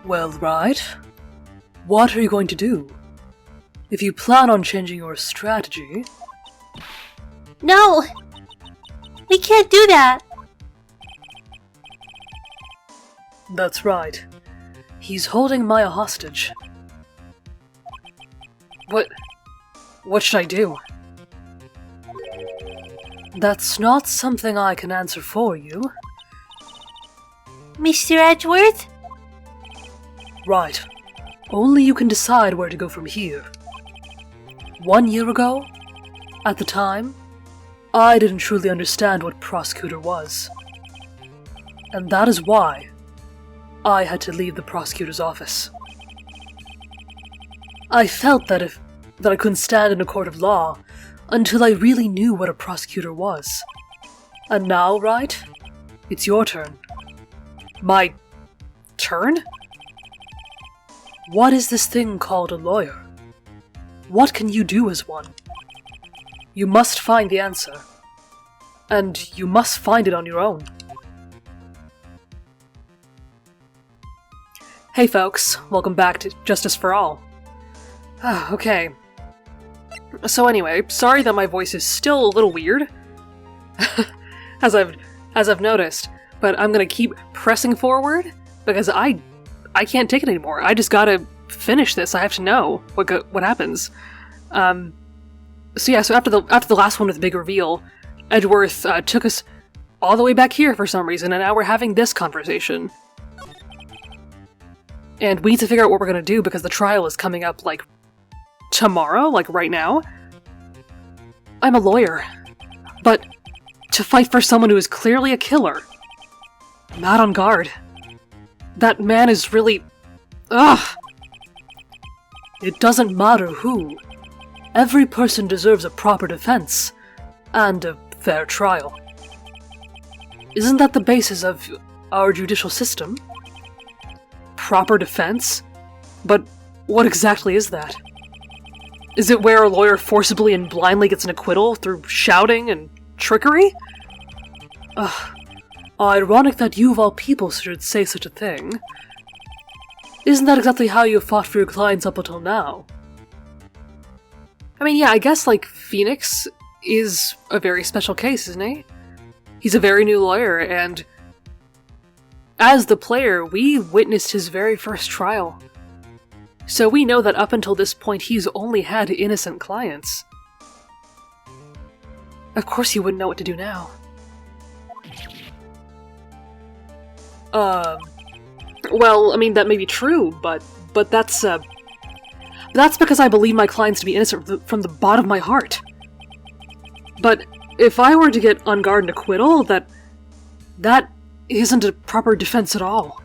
Well, Wright, what are you going to do? If you plan on changing your strategy... No! We can't do that! That's right. He's holding Maya hostage. What should I do? That's not something I can answer for you. Mr. Edgeworth? Right. Only you can decide where to go from here. 1 year ago, at the time, I didn't truly understand what prosecutor was. And that is why I had to leave the prosecutor's office. I felt that I couldn't stand in a court of law until I really knew what a prosecutor was. And now, Wright, it's your turn. My turn? What is this thing called a lawyer? What can you do as one? You must find the answer. And you must find it on your own. Hey folks, welcome back to Justice for All. Okay. So anyway, sorry that my voice is still a little weird, as I've noticed, but I'm gonna keep pressing forward because I can't take it anymore. I just gotta finish this. I have to know what happens. So after the last one with the big reveal, Edgeworth took us all the way back here for some reason, and now we're having this conversation. And we need to figure out what we're gonna do because the trial is coming up, like, tomorrow, like right now. I'm a lawyer, but to fight for someone who is clearly a killer. Not on guard. That man is really... Ugh! It doesn't matter who. Every person deserves a proper defense, and a fair trial. Isn't that the basis of our judicial system? Proper defense? But what exactly is that? Is it where a lawyer forcibly and blindly gets an acquittal through shouting and trickery? Ugh. Ironic that you of all people should say such a thing. Isn't that exactly how you have fought for your clients up until now? I mean, yeah, I guess, like, Phoenix is a very special case, isn't he? He's a very new lawyer, and as the player, we witnessed his very first trial. So we know that up until this point, he's only had innocent clients. Of course he wouldn't know what to do now. Well, I mean, that may be true, but that's because I believe my clients to be innocent from the bottom of my heart. But if I were to get on guard and acquittal, that isn't a proper defense at all.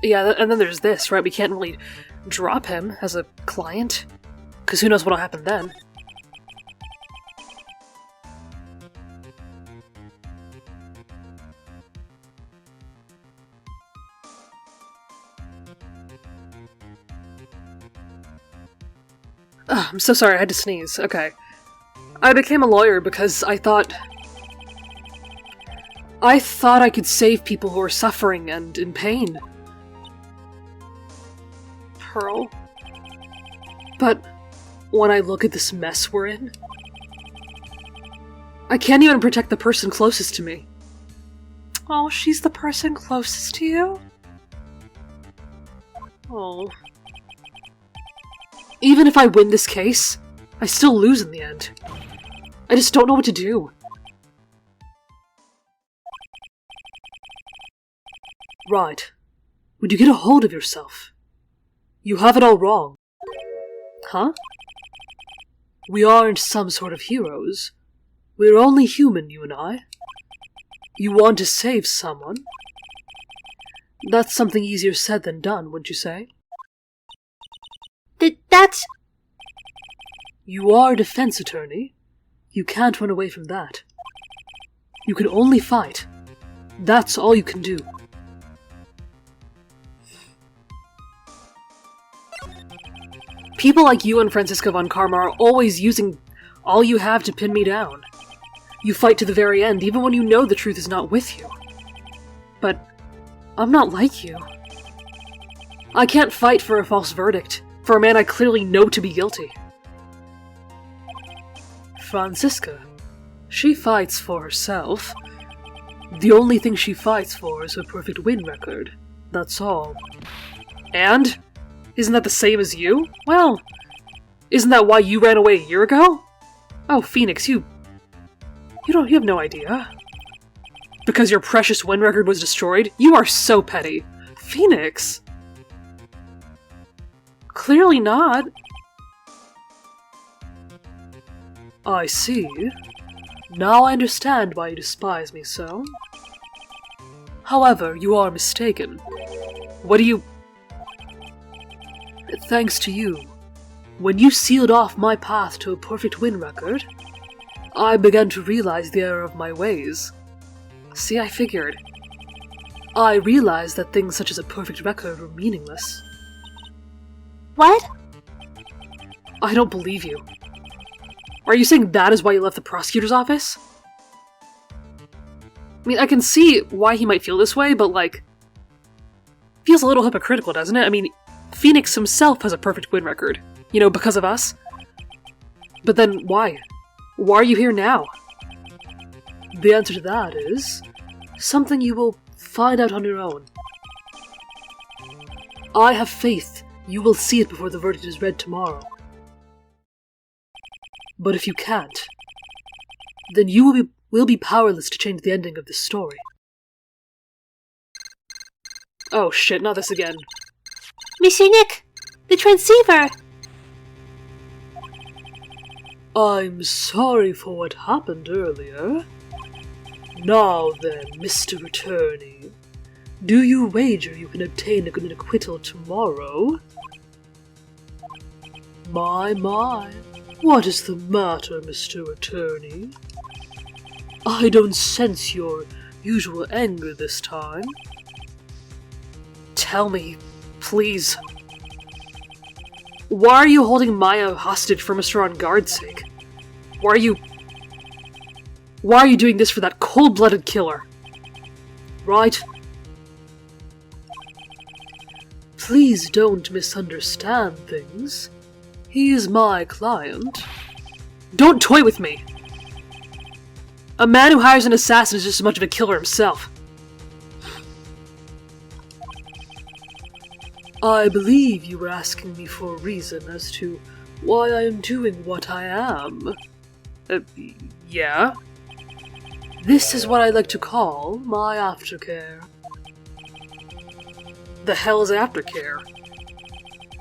Yeah, and then there's this, right? We can't really drop him as a client, because who knows what'll happen then. I'm so sorry, I had to sneeze. Okay. I became a lawyer because I thought I could save people who are suffering and in pain. Pearl. But when I look at this mess we're in, I can't even protect the person closest to me. Oh, she's the person closest to you? Oh. Even if I win this case, I still lose in the end. I just don't know what to do. Right. Would you get a hold of yourself? You have it all wrong. Huh? We aren't some sort of heroes. We're only human, you and I. You want to save someone? That's something easier said than done, wouldn't you say? That's... You are a defense attorney. You can't run away from that. You can only fight. That's all you can do. People like you and Francisco von Karma are always using all you have to pin me down. You fight to the very end, even when you know the truth is not with you. But I'm not like you. I can't fight for a false verdict, for a man I clearly know to be guilty. Franziska, she fights for herself. The only thing she fights for is her perfect win record. That's all. And? Isn't that the same as you? Well, isn't that why you ran away a year ago? Oh, Phoenix, you have no idea. Because your precious win record was destroyed? You are so petty. Phoenix! Clearly not. I see. Now I understand why you despise me so. However, you are mistaken. What do you... Thanks to you, when you sealed off my path to a perfect win record, I began to realize the error of my ways. See, I figured. I realized that things such as a perfect record were meaningless. What? I don't believe you. Are you saying that is why you left the prosecutor's office? I mean, I can see why he might feel this way, but like... feels a little hypocritical, doesn't it? I mean, Phoenix himself has a perfect win record. You know, because of us. But then, why? Why are you here now? The answer to that is... something you will find out on your own. I have faith you will see it before the verdict is read tomorrow. But if you can't, then you will be powerless to change the ending of this story. Oh shit, not this again. Mr. Nick! The transceiver! I'm sorry for what happened earlier. Now then, Mr. Attorney, do you wager you can obtain an acquittal tomorrow? My, what is the matter, Mr. Attorney? I don't sense your usual anger this time. Tell me, please. Why are you holding Maya hostage for Mr. On Guard's sake? Why are you doing this for that cold-blooded killer? Right? Please don't misunderstand things. He is my client. Don't toy with me! A man who hires an assassin is just as much of a killer himself. I believe you were asking me for a reason as to why I am doing what I am. Yeah? This is what I like to call my aftercare. The hell is aftercare?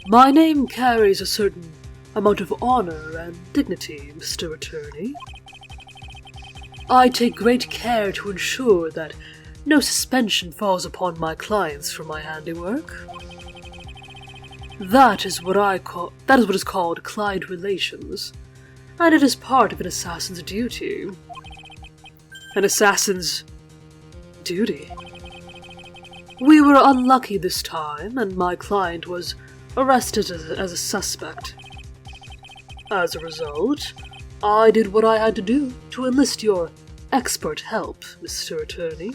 My name carries a certain amount of honor and dignity, Mr. Attorney. I take great care to ensure that no suspension falls upon my clients for my handiwork. That is what is called client relations, and it is part of an assassin's duty. An assassin's duty? We were unlucky this time, and my client was arrested as a suspect. As a result, I did what I had to do to enlist your expert help, Mr. Attorney,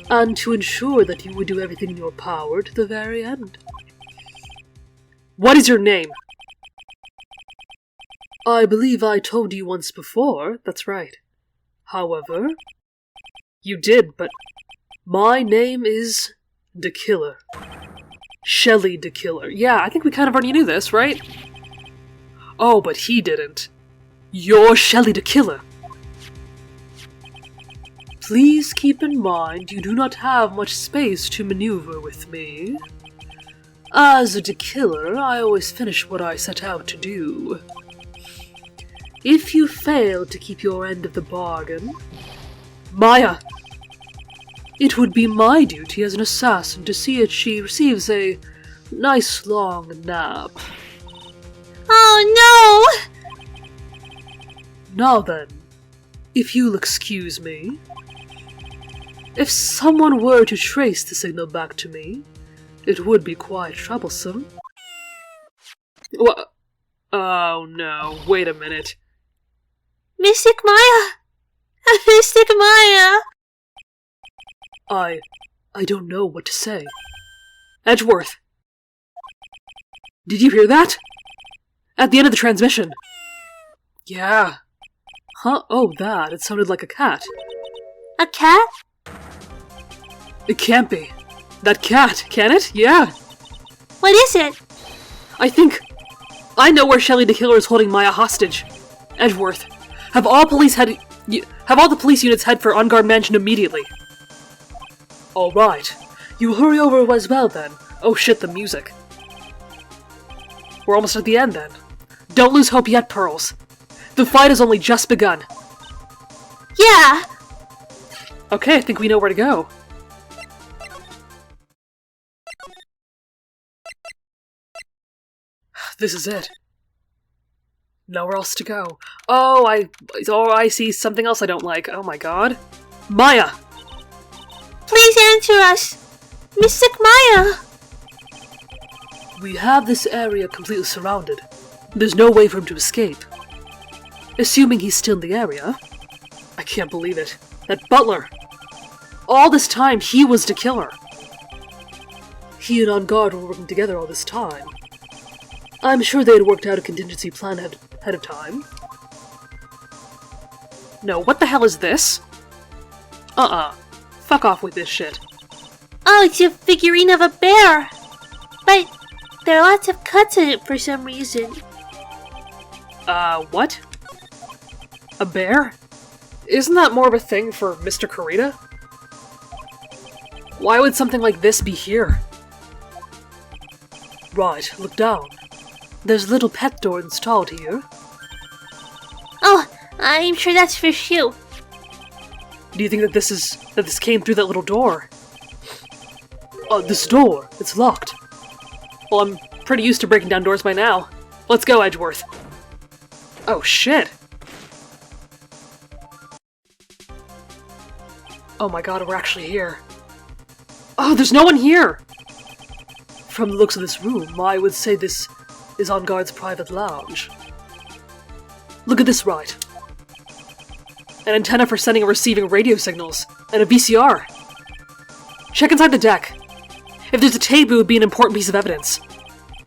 and to ensure that you would do everything in your power to the very end. What is your name? I believe I told you once before, that's right. However, you did, but my name is the Killer. Shelley the Killer. Yeah, I think we kind of already knew this, right? Oh, but he didn't. You're Shelley the Killer. Please keep in mind you do not have much space to maneuver with me. As a killer, I always finish what I set out to do. If you fail to keep your end of the bargain... Maya! It would be my duty as an assassin to see that she receives a nice long nap. Oh no! Now then, if you'll excuse me, if someone were to trace the signal back to me, it would be quite troublesome. What? Oh no, wait a minute. Mystic Maya! Mystic Maya! I don't know what to say. Edgeworth! Did you hear that? At the end of the transmission. Yeah. Huh? Oh, that. It sounded like a cat. A cat? It can't be. That cat, can it? Yeah. What is it? I think I know where Shelley the Killer is holding Maya hostage. Edgeworth, have all the police units head for On Guard Mansion immediately. All right. You hurry over as well then. Oh shit, the music. We're almost at the end then. Don't lose hope yet, Pearls. The fight has only just begun. Yeah! Okay, I think we know where to go. This is it. Nowhere else to go. Oh, I see something else I don't like. Oh my god. Maya! Please answer us! Mystic Maya! We have this area completely surrounded. There's no way for him to escape. Assuming he's still in the area. I can't believe it. That butler! All this time, he was the killer. He and On Guard were working together all this time. I'm sure they had worked out a contingency plan ahead of time. No, what the hell is this? Fuck off with this shit. Oh, it's a figurine of a bear! But there are lots of cuts in it for some reason. What? A bear? Isn't that more of a thing for Mr. Kurita? Why would something like this be here? Right, look down. There's a little pet door installed here. Oh, I'm sure that's for Shu. Do you think that this came through that little door? This door, it's locked. Well, I'm pretty used to breaking down doors by now. Let's go, Edgeworth. Oh, shit. Oh my god, we're actually here. Oh, there's no one here! From the looks of this room, I would say this is On Guard's private lounge. Look at this, Wright. An antenna for sending and receiving radio signals, and a VCR. Check inside the deck. If there's a tape, it would be an important piece of evidence.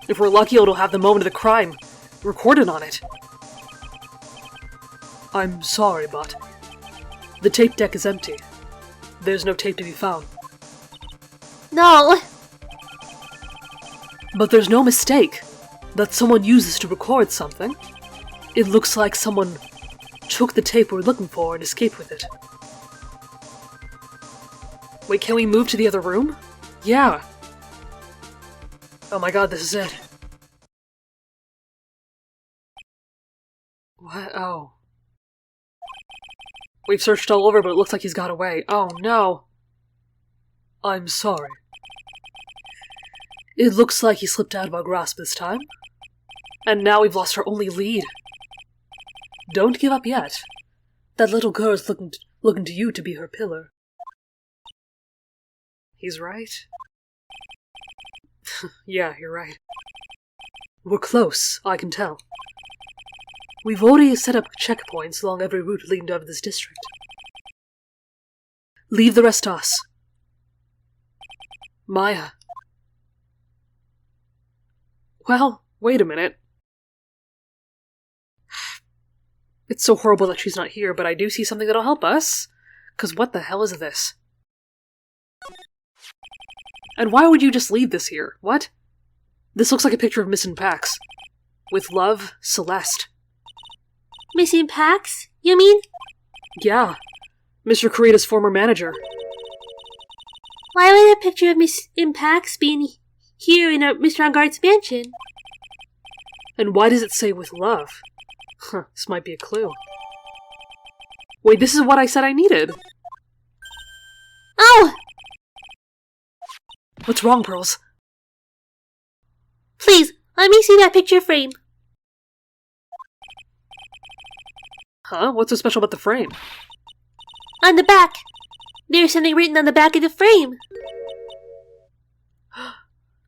If we're lucky, it'll have the moment of the crime recorded on it. I'm sorry, but the tape deck is empty. There's no tape to be found. No! But there's no mistake that someone used this to record something. It looks like someone took the tape we're looking for and escaped with it. Wait, can we move to the other room? Yeah. Oh my god, this is it. What? Oh. We've searched all over, but it looks like he's got away. Oh no. I'm sorry. It looks like he slipped out of our grasp this time. And now we've lost our only lead. Don't give up yet. That little girl is looking to you to be her pillar. He's right. Yeah, you're right. We're close, I can tell. We've already set up checkpoints along every route leading out of this district. Leave the rest to us. Maya. Well, wait a minute. It's so horrible that she's not here, but I do see something that'll help us. 'Cause what the hell is this? And why would you just leave this here? What? This looks like a picture of Missing Pax. With love, Celeste. Missing Pax, you mean? Yeah. Mr. Kurita's former manager. Why would a picture of Missing Pax be here in Mr. On Guard's mansion? And why does it say with love? Huh, this might be a clue. Wait, this is what I said I needed. Oh! What's wrong, Pearls? Please, let me see that picture frame. Huh? What's so special about the frame? On the back. There's something written on the back of the frame.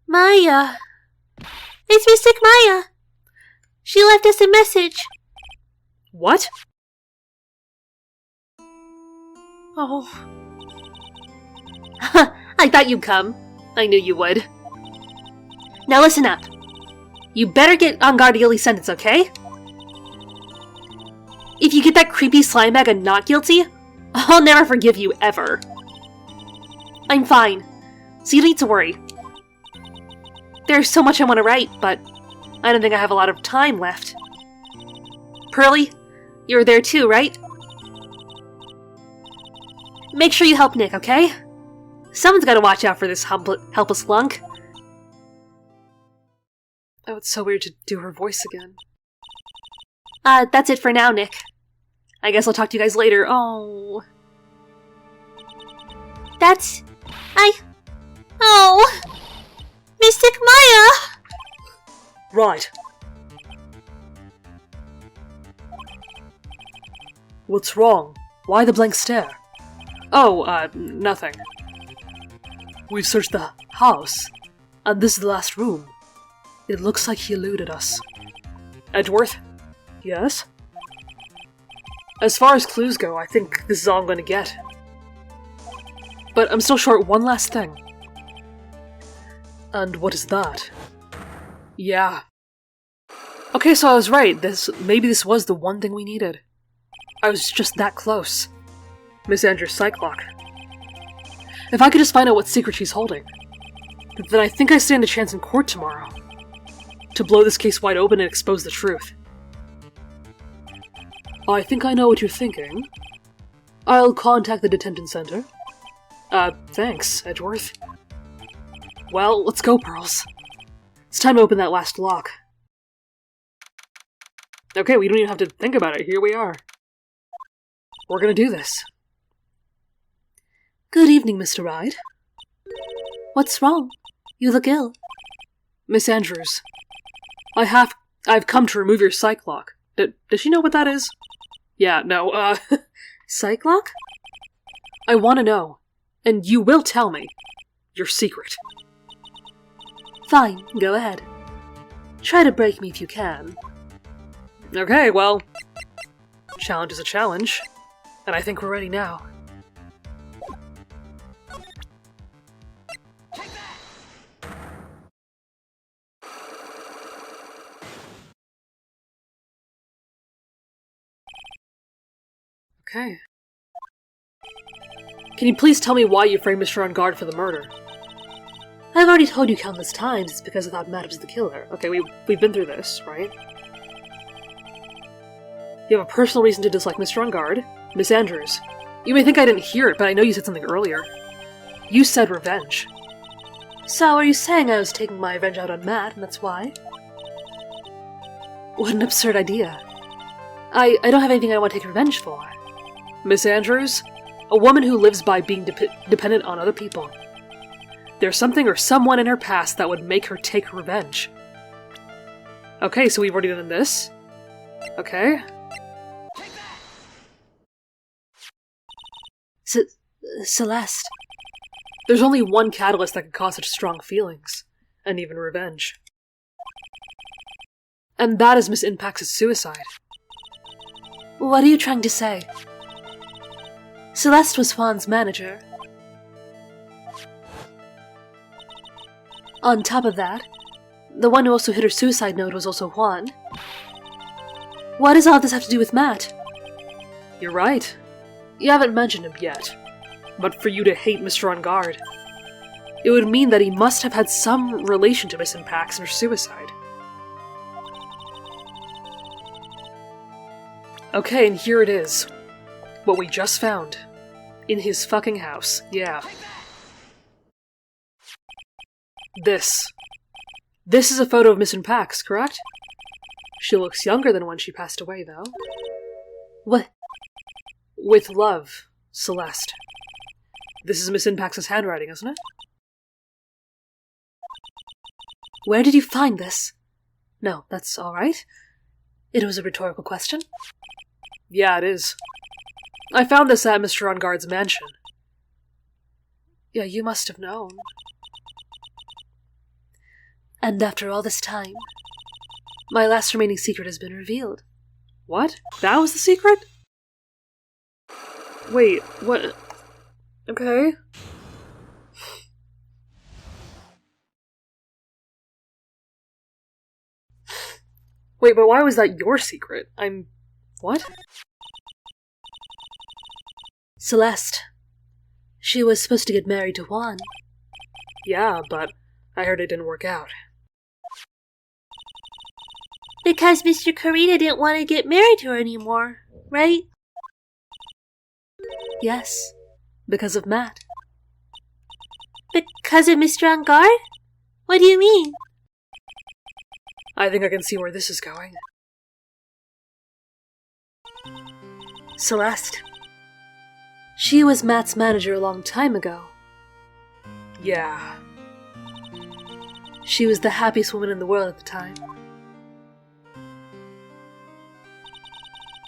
Maya. It's Mystic Maya. She left us a message. What? Oh. I thought you'd come. I knew you would. Now listen up. You better get on guard guilty sentence, okay? If you get that creepy slime bag and not guilty, I'll never forgive you, ever. I'm fine, so you don't need to worry. There's so much I want to write, but I don't think I have a lot of time left. Pearly, you're there too, right? Make sure you help Nick, okay? Someone's gotta watch out for this helpless lunk. Oh, it's so weird to do her voice again. That's it for now, Nick. I guess I'll talk to you guys later. Oh. Oh. Mystic Maya! Right. What's wrong? Why the blank stare? Oh, nothing. We've searched the house, and this is the last room. It looks like he eluded us. Edgeworth? Yes? As far as clues go, I think this is all I'm going to get. But I'm still short one last thing. And what is that? Yeah. Okay, so I was right. Maybe this was the one thing we needed. I was just that close. Miss Andrews' psych lock. If I could just find out what secret she's holding, then I think I stand a chance in court tomorrow. To blow this case wide open and expose the truth. I think I know what you're thinking. I'll contact the detention center. Thanks, Edgeworth. Well, let's go, Pearls. It's time to open that last lock. Okay, we don't even have to think about it. Here we are. We're gonna do this. Good evening, Mr. Wright. What's wrong? You look ill. Miss Andrews, I've come to remove your psych lock. Does she know what that is? Yeah, no, Psych lock? I want to know, and you will tell me your secret. Fine, go ahead. Try to break me if you can. Okay, well, challenge is a challenge, and I think we're ready now. Okay. Can you please tell me why you framed Mr. On Guard for the murder? I've already told you countless times it's because I thought Matt was the killer. Okay, we've been through this, right? You have a personal reason to dislike Mr. On Guard, Miss Andrews. You may think I didn't hear it, but I know you said something earlier. You said revenge. So are you saying I was taking my revenge out on Matt, and that's why? What an absurd idea. I don't have anything I want to take revenge for. Miss Andrews, a woman who lives by being dependent on other people. There's something or someone in her past that would make her take revenge. Okay, so we've already done this. Okay. Celeste. There's only one catalyst that could cause such strong feelings, and even revenge. And that is Miss Impax's suicide. What are you trying to say? Celeste was Juan's manager. On top of that, the one who also hit her suicide note was also Juan. What does all this have to do with Matt? You're right. You haven't mentioned him yet. But for you to hate Mr. On Guard, it would mean that he must have had some relation to Miss Impax and her suicide. Okay, and here it is. What we just found. In his fucking house, yeah. This. This is a photo of Miss Impax, correct? She looks younger than when she passed away, though. What? With love, Celeste. This is Miss Impax's handwriting, isn't it? Where did you find this? No, that's alright. It was a rhetorical question. Yeah, it is. I found this at Mr. On Guard's mansion. Yeah, you must have known. And after all this time, my last remaining secret has been revealed. What? That was the secret? Wait, what? Okay. Wait, but why was that your secret? What? Celeste. She was supposed to get married to Juan. Yeah, but I heard it didn't work out. Because Mr. Karita didn't want to get married to her anymore, right? Yes, because of Matt. Because of Mr. On Guard? What do you mean? I think I can see where this is going. Celeste. She was Matt's manager a long time ago. Yeah. She was the happiest woman in the world at the time.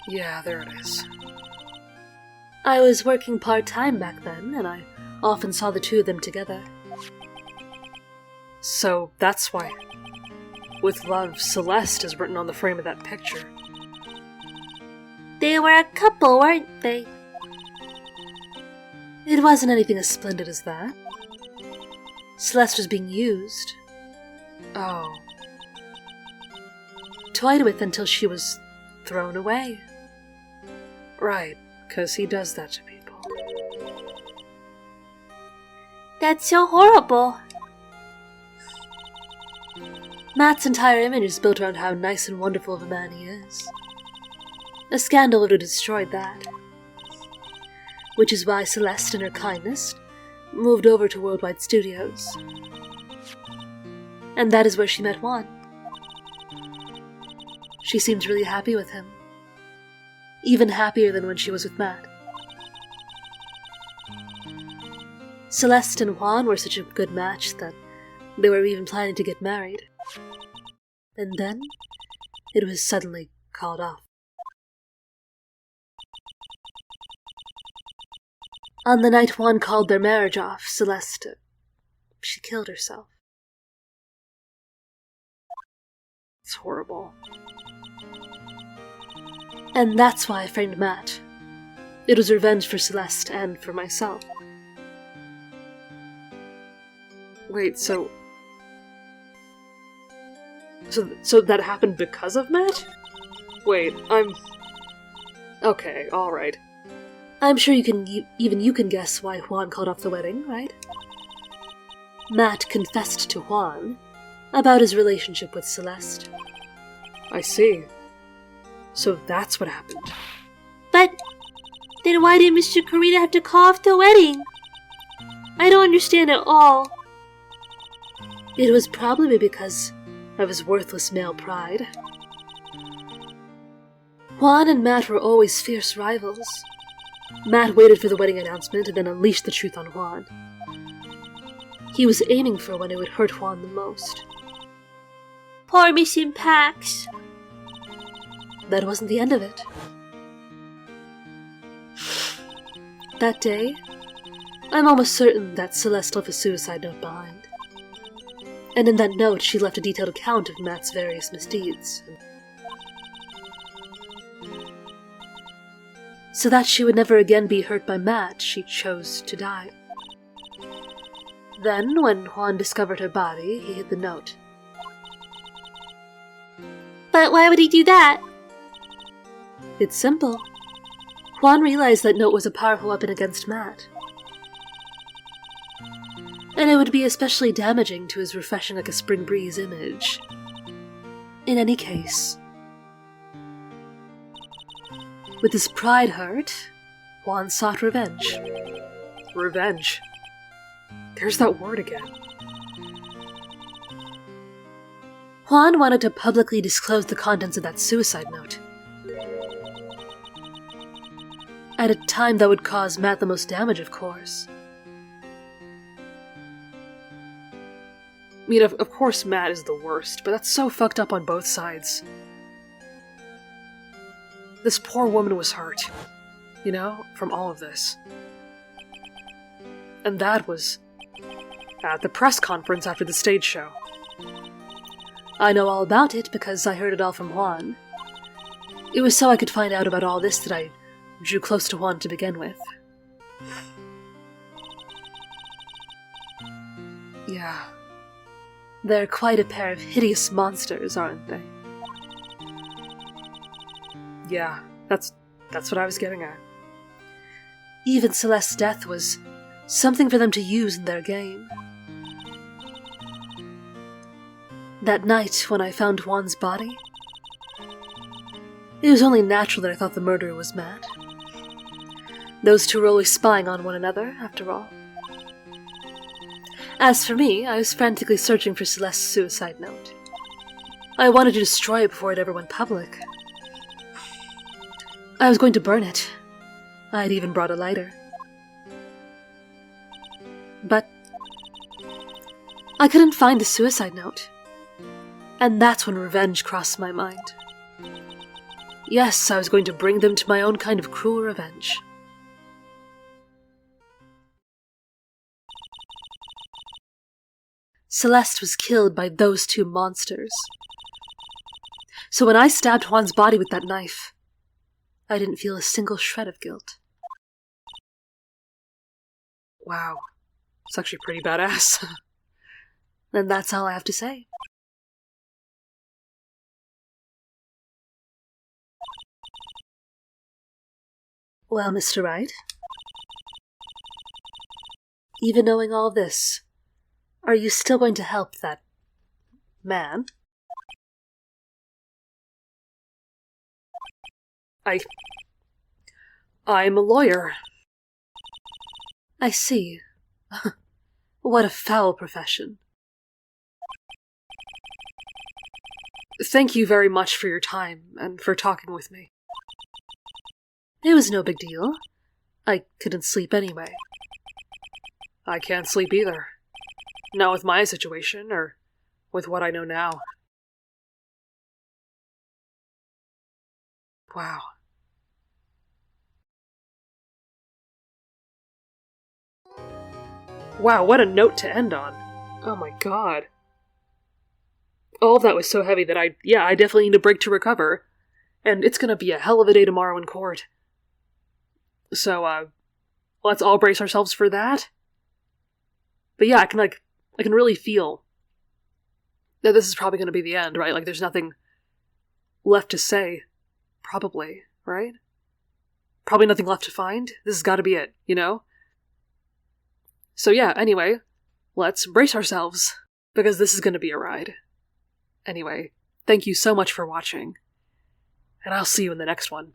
Yeah, there it is. I was working part-time back then, and I often saw the two of them together. So that's why "With Love, Celeste" is written on the frame of that picture. They were a couple, weren't they? It wasn't anything as splendid as that. Celeste was being used. Oh. Toyed with until she was thrown away. Right, 'cause he does that to people. That's so horrible. Matt's entire image is built around how nice and wonderful of a man he is. A scandal would have destroyed that. Which is why Celeste, in her kindness, moved over to Worldwide Studios. And that is where she met Juan. She seemed really happy with him. Even happier than when she was with Matt. Celeste and Juan were such a good match that they were even planning to get married. And then, it was suddenly called off. On the night Juan called their marriage off, Celeste, she killed herself. It's horrible. And that's why I framed Matt. It was revenge for Celeste and for myself. Wait, so that happened because of Matt? Wait, Okay, alright. I'm sure even you can guess why Juan called off the wedding, right? Matt confessed to Juan about his relationship with Celeste. I see. So that's what happened. But then why did Mr. Karita have to call off the wedding? I don't understand at all. It was probably because of his worthless male pride. Juan and Matt were always fierce rivals. Matt waited for the wedding announcement and then unleashed the truth on Juan. He was aiming for when it would hurt Juan the most. Poor Mission Pax. That wasn't the end of it. That day, I'm almost certain that Celeste left a suicide note behind. And in that note, she left a detailed account of Matt's various misdeeds. So that she would never again be hurt by Matt, she chose to die. Then, when Juan discovered her body, he hid the note. But why would he do that? It's simple. Juan realized that note was a powerful weapon against Matt. And it would be especially damaging to his refreshing like a spring breeze image. In any case, with his pride hurt, Juan sought revenge. Revenge. There's that word again. Juan wanted to publicly disclose the contents of that suicide note. At a time that would cause Matt the most damage, of course. I mean, of course Matt is the worst, but that's so fucked up on both sides. This poor woman was hurt, you know, from all of this. And that was at the press conference after the stage show. I know all about it because I heard it all from Juan. It was so I could find out about all this that I drew close to Juan to begin with. Yeah. They're quite a pair of hideous monsters, aren't they? Yeah, that's what I was getting at. Even Celeste's death was something for them to use in their game. That night when I found Juan's body, it was only natural that I thought the murderer was mad. Those two were always spying on one another, after all. As for me, I was frantically searching for Celeste's suicide note. I wanted to destroy it before it ever went public. I was going to burn it. I'd even brought a lighter. But I couldn't find the suicide note. And that's when revenge crossed my mind. Yes, I was going to bring them to my own kind of cruel revenge. Celeste was killed by those two monsters. So when I stabbed Juan's body with that knife, I didn't feel a single shred of guilt. Wow. It's actually pretty badass. And that's all I have to say. Well, Mr. Wright, even knowing all this, are you still going to help that man? I'm a lawyer. I see. What a foul profession. Thank you very much for your time and for talking with me. It was no big deal. I couldn't sleep anyway. I can't sleep either. Not with my situation, or with what I know now. Wow. Wow, what a note to end on. Oh my god. All of that was so heavy that I definitely need a break to recover. And it's gonna be a hell of a day tomorrow in court. So, let's all brace ourselves for that. But yeah, I can really feel that this is probably gonna be the end, right? Like, there's nothing left to say. Probably, right? Probably nothing left to find. This has gotta be it, you know? So yeah, anyway, let's brace ourselves, because this is gonna be a ride. Anyway, thank you so much for watching, and I'll see you in the next one.